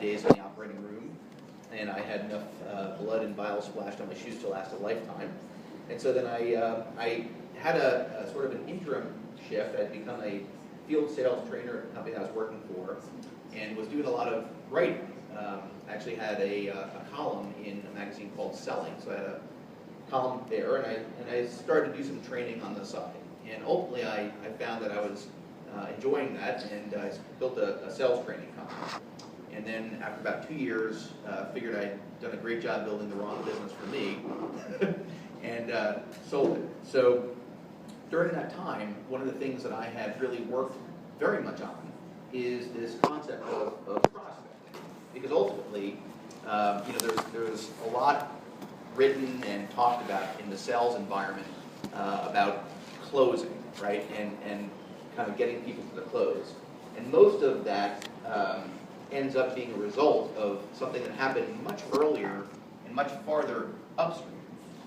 days in the operating room, and I had enough blood and bile splashed on my shoes to last a lifetime. And so then I had a sort of an interim shift. I'd become a field sales trainer at the company I was working for, and was doing a lot of writing. I actually had a column in a magazine called Selling, so I had a column there, and I started to do some training on the side. And ultimately, I found that I was enjoying that, and I built a sales training company. And then after about 2 years, figured I'd done a great job building the wrong business for me, and sold it. So during that time, one of the things that I had really worked very much on is this concept of prospecting. Because ultimately, there's a lot written and talked about in the sales environment about closing, right? And kind of getting people to the close. And most of that ends up being a result of something that happened much earlier and much farther upstream.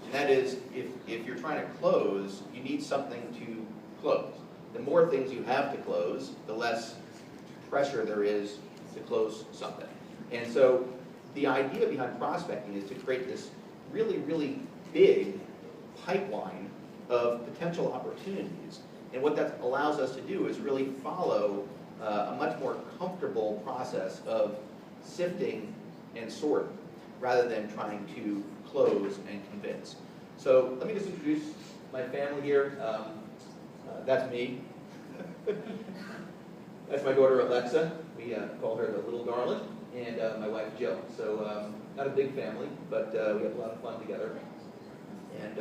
And that is, if you're trying to close, you need something to close. The more things you have to close, the less pressure there is to close something. And so the idea behind prospecting is to create this really, really big pipeline of potential opportunities. And what that allows us to do is really follow a much more comfortable process of sifting and sorting, rather than trying to close and convince. So let me just introduce my family here. That's me. That's my daughter Alexa. We call her the little darling, and my wife Jill. So not a big family, but we have a lot of fun together and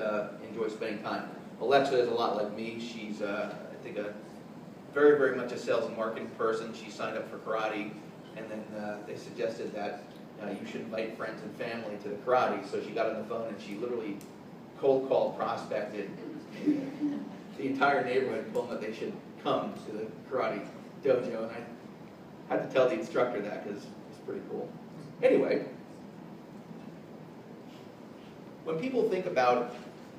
enjoy spending time. Alexa is a lot like me. She's, I think, very, very much a sales and marketing person. She signed up for karate, and then they suggested that you should invite friends and family to the karate. So she got on the phone and she literally cold called, prospected the entire neighborhood and told them that they should come to the karate dojo. And I had to tell the instructor that because it's pretty cool. Anyway, when people think about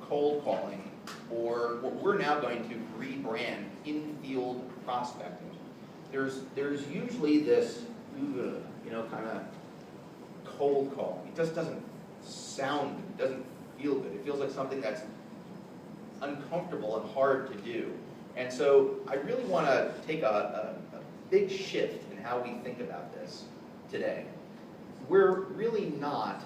cold calling, or what we're now going to rebrand in-field prospecting, there's usually this, kind of cold call. It just doesn't sound good. It doesn't feel good. It feels like something that's uncomfortable and hard to do. And so I really want to take a big shift in how we think about this today. We're really not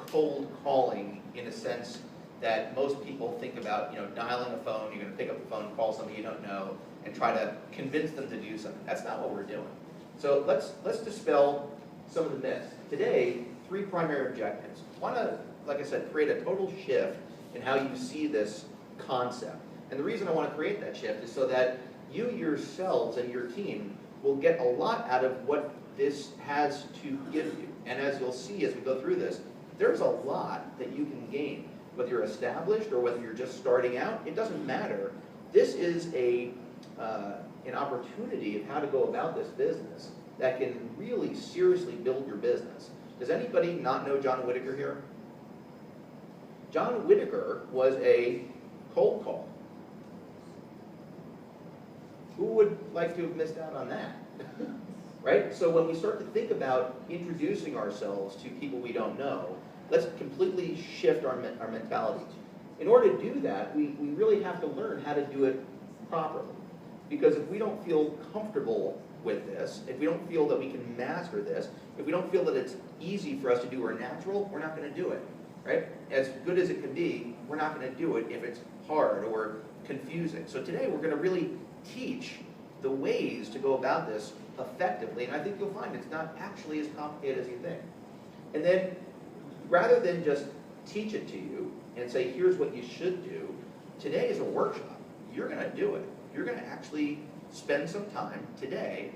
cold calling in a sense that most people think about, dialing a phone. You're going to pick up the phone, call somebody you don't know, and try to convince them to do something. That's not what we're doing. So let's dispel some of the myths. Today, 3 primary objectives. Want to, like I said, create a total shift in how you see this concept. And the reason I want to create that shift is so that you yourselves and your team will get a lot out of what this has to give you. And as you'll see as we go through this, there's a lot that you can gain. Whether you're established or whether you're just starting out, it doesn't matter. This is an opportunity of how to go about this business that can really seriously build your business. Does anybody not know John Whitaker here? John Whitaker was a cold call. Who would like to have missed out on that? Right? So when we start to think about introducing ourselves to people we don't know, let's completely shift our mentality. In order to do that, we really have to learn how to do it properly. Because if we don't feel comfortable with this, if we don't feel that we can master this, if we don't feel that it's easy for us to do or natural, we're not going to do it. Right? As good as it can be, we're not going to do it if it's hard or confusing. So today we're going to really teach the ways to go about this effectively, and I think you'll find it's not actually as complicated as you think. And then, rather than just teach it to you and say, here's what you should do, today is a workshop. You're going to do it. You're going to actually spend some time today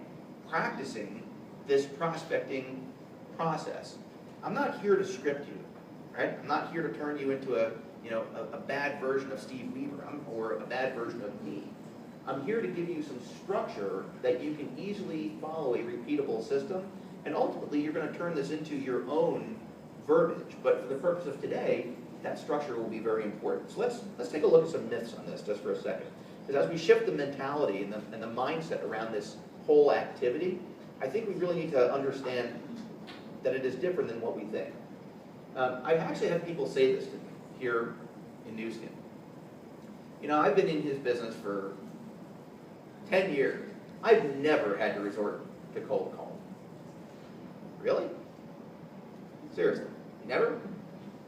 practicing this prospecting process. I'm not here to script you, right? I'm not here to turn you into a bad version of Steve Weaver or a bad version of me. I'm here to give you some structure that you can easily follow a repeatable system, and ultimately you're going to turn this into your own verbiage. But for the purpose of today, that structure will be very important. So let's take a look at some myths on this just for a second. Because as we shift the mentality and the mindset around this whole activity, I think we really need to understand that it is different than what we think. I've actually had people say this to me here in New Skin. You know, I've been in his business for 10 years. I've never had to resort to cold calling. Really? Seriously, never?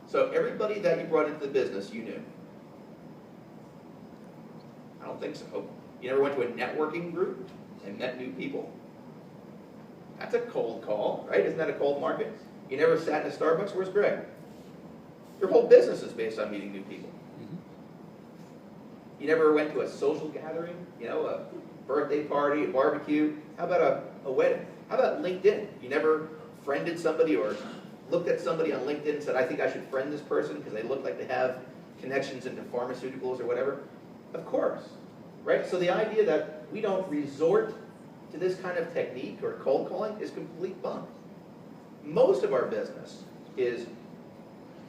So everybody that you brought into the business, you knew? I don't think so. You never went to a networking group and met new people? That's a cold call, right? Isn't that a cold market? You never sat in a Starbucks? Where's Greg? Your whole business is based on meeting new people. You never went to a social gathering, you know, a birthday party, a barbecue? How about a wedding? How about LinkedIn? You never friended somebody or looked at somebody on LinkedIn and said, I think I should friend this person because they look like they have connections into pharmaceuticals or whatever? Of course, right? So the idea that we don't resort to this kind of technique or cold calling is complete bunk. Most of our business is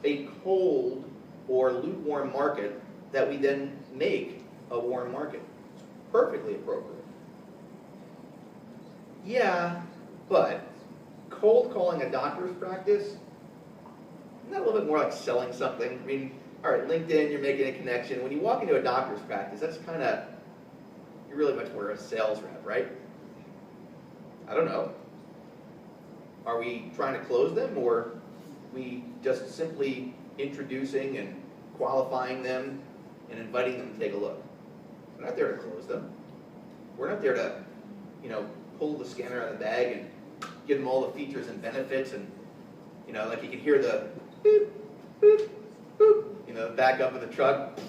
a cold or lukewarm market that we then make a warm market. It's perfectly appropriate. Yeah, but cold calling a doctor's practice, isn't that a little bit more like selling something? I mean, all right, LinkedIn, you're making a connection. When you walk into a doctor's practice, that's kind of, you're really much more a sales rep, right? I don't know. Are we trying to close them, or we just simply introducing and qualifying them and inviting them to take a look? We're not there to close them. We're not there to, you know, pull the scanner out of the bag and give them all the features and benefits, and, you know, like you can hear the boop, boop, boop, you know, back up of the truck,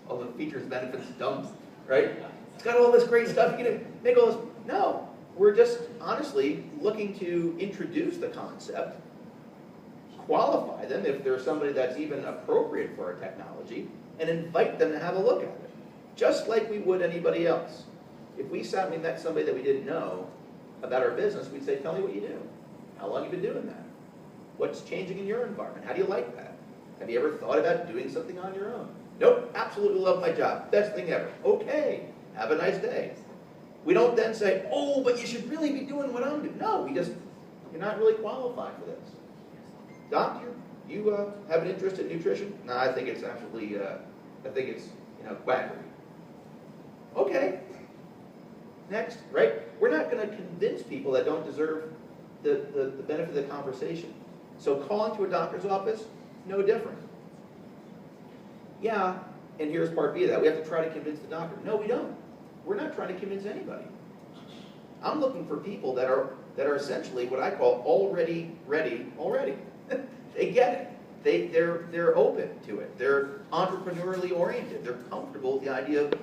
all the features, benefits, dumps, right? It's got all this great stuff. You can make all this. No, we're just honestly looking to introduce the concept, qualify them if there's somebody that's even appropriate for our technology, and invite them to have a look at it, just like we would anybody else. If we sat and we met somebody that we didn't know about our business, we'd say, tell me what you do. How long have you been doing that? What's changing in your environment? How do you like that? Have you ever thought about doing something on your own? Nope, absolutely love my job. Best thing ever. Okay, have a nice day. We don't then say, oh, but you should really be doing what I'm doing. No, you're not really qualified for this. Doctor, you have an interest in nutrition? No, I think it's absolutely, you know, quackery. Okay. Next, right? We're not going to convince people that don't deserve the benefit of the conversation. So calling to a doctor's office, no different. Yeah, and here's part B of that. We have to try to convince the doctor. No, we don't. We're not trying to convince anybody. I'm looking for people that are essentially what I call already ready already. They get it. They're open to it. They're entrepreneurially oriented. They're comfortable with the idea of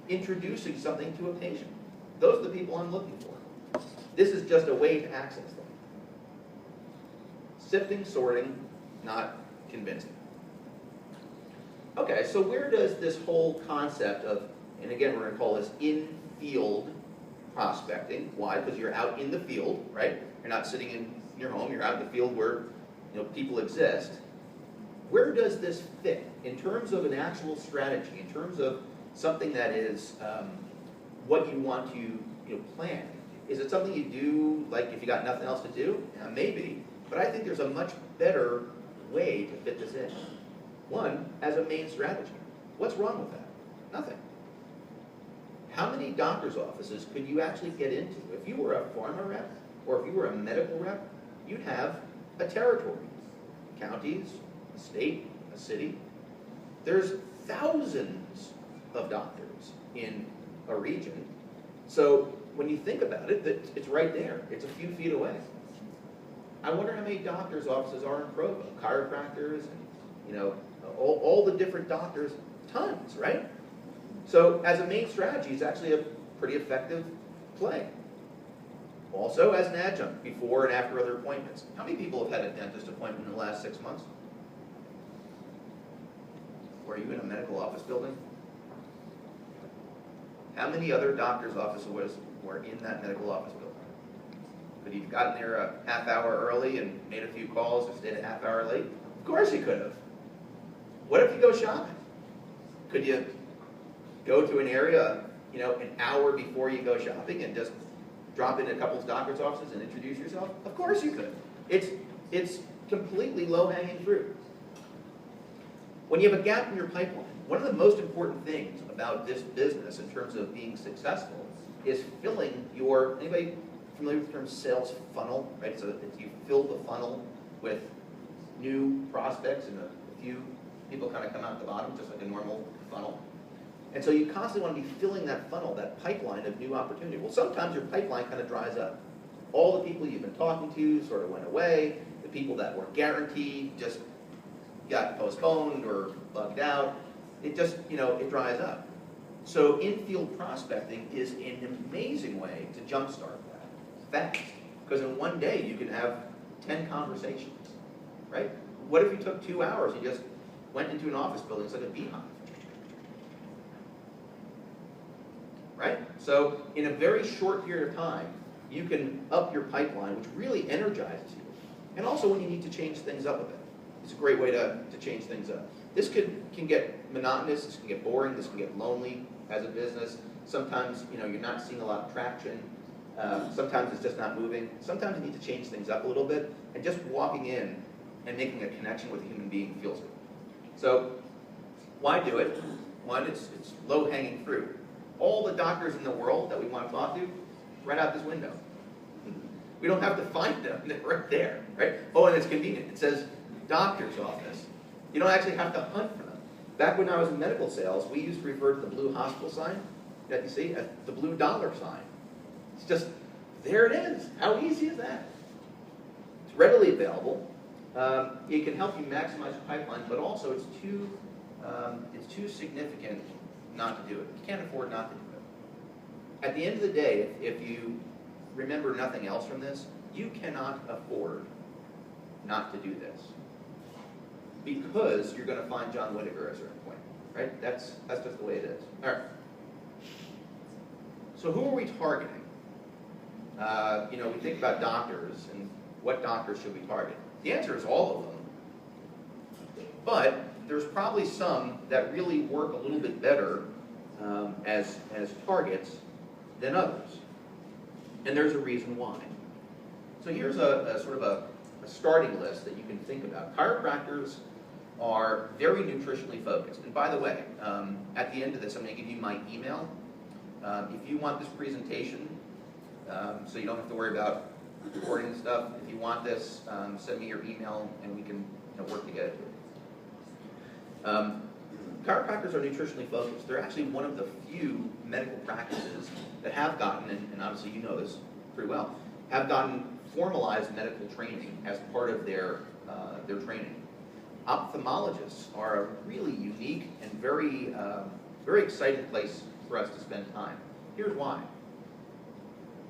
introducing something to a patient. Those are the people I'm looking for. This is just a way to access them. Sifting, sorting, not convincing. Okay, so where does this whole concept of, and again, we're going to call this in-field prospecting. Why? Because you're out in the field, right? You're not sitting in your home. You're out in the field where, you know, people exist. Where does this fit in terms of an actual strategy, in terms of something that is what you want to plan? Is it something you do, like if you got nothing else to do? Yeah, maybe. But I think there's a much better way to fit this in. One, as a main strategy. What's wrong with that? Nothing. How many doctor's offices could you actually get into? If you were a pharma rep, or if you were a medical rep, you'd have a territory. Counties, a state, a city. There's thousands of doctors in a region. So when you think about it, it's right there. It's a few feet away. I wonder how many doctors' offices are in Provo, chiropractors, and, you know, all the different doctors, tons, right? So as a main strategy, it's actually a pretty effective play. Also, as an adjunct, before and after other appointments. How many people have had a dentist appointment in the last 6 months? Were you in a medical office building? How many other doctor's offices were in that medical office building? Could he have gotten there a half hour early and made a few calls or stayed a half hour late? Of course he could have. What if you go shopping? Could you go to an area, you know, an hour before you go shopping and just drop in a couple of doctor's offices and introduce yourself? Of course you could. It's completely low-hanging fruit. When you have a gap in your pipeline, one of the most important things about this business in terms of being successful is filling your, anybody familiar with the term sales funnel, right? So you fill the funnel with new prospects and a few people kind of come out the bottom, just like a normal funnel. And so you constantly want to be filling that funnel, that pipeline of new opportunity. Well, sometimes your pipeline kind of dries up. All the people you've been talking to sort of went away. The people that were guaranteed just got postponed or bugged out. It just, it dries up. So in-field prospecting is an amazing way to jumpstart that fast. Because in one day you can have 10 conversations, right? What if you took 2 hours and just went into an office building? It's like a beehive. Right? So in a very short period of time, you can up your pipeline, which really energizes you. And also when you need to change things up a bit. It's a great way to change things up. This can get monotonous, this can get boring, this can get lonely as a business. Sometimes you're not seeing a lot of traction. Sometimes it's just not moving. Sometimes you need to change things up a little bit. And just walking in and making a connection with a human being feels good. So why do it? One, it's low-hanging fruit. All the doctors in the world that we want to talk to, right out this window. We don't have to find them, they're right there, right? Oh, and it's convenient. It says doctor's office. You don't actually have to hunt for them. Back when I was in medical sales, we used to refer to the blue hospital sign that you see as the blue dollar sign. It's just, there it is. How easy is that? It's readily available. It can help you maximize your pipeline, but also it's too significant not to do it. You can't afford not to do it. At the end of the day, if you remember nothing else from this, you cannot afford not to do this. Because you're going to find John Whitaker at a certain point, right? That's just the way it is. All right. So who are we targeting? We think about doctors and what doctors should we target? The answer is all of them. But there's probably some that really work a little bit better as targets than others. And there's a reason why. So here's a sort of a starting list that you can think about. Chiropractors are very nutritionally focused. And by the way, at the end of this, I'm going to give you my email. If you want this presentation, so you don't have to worry about recording stuff, if you want this, send me your email and we can work to get it to you. Chiropractors are nutritionally focused. They're actually one of the few medical practices that have gotten, and obviously you know this pretty well, have gotten formalized medical training as part of their training. Ophthalmologists are a really unique and very exciting place for us to spend time. Here's why.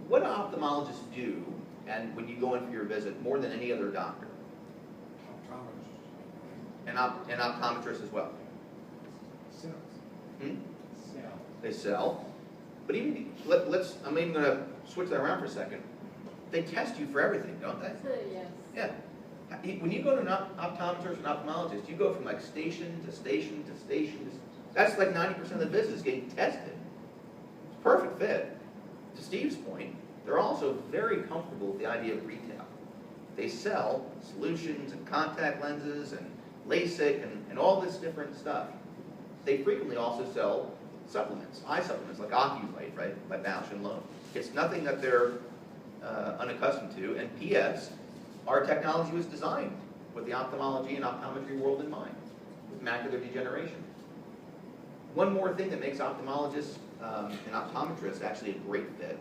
What do ophthalmologists do, and when you go in for your visit, more than any other doctor? And optometrists as well. They sell. But even, I'm even going to switch that around for a second. They test you for everything, don't they? Yes. Yeah. When you go to an optometrist and ophthalmologist, you go from like station to station to station. That's like 90% of the business getting tested. It's a perfect fit. To Steve's point, they're also very comfortable with the idea of retail. They sell solutions and contact lenses and LASIK and all this different stuff. They frequently also sell supplements, eye supplements like Ocuvite, right, by Bausch & Lomb. It's nothing that they're unaccustomed to. And P.S., our technology was designed with the ophthalmology and optometry world in mind, with macular degeneration. One more thing that makes ophthalmologists and optometrists actually a great fit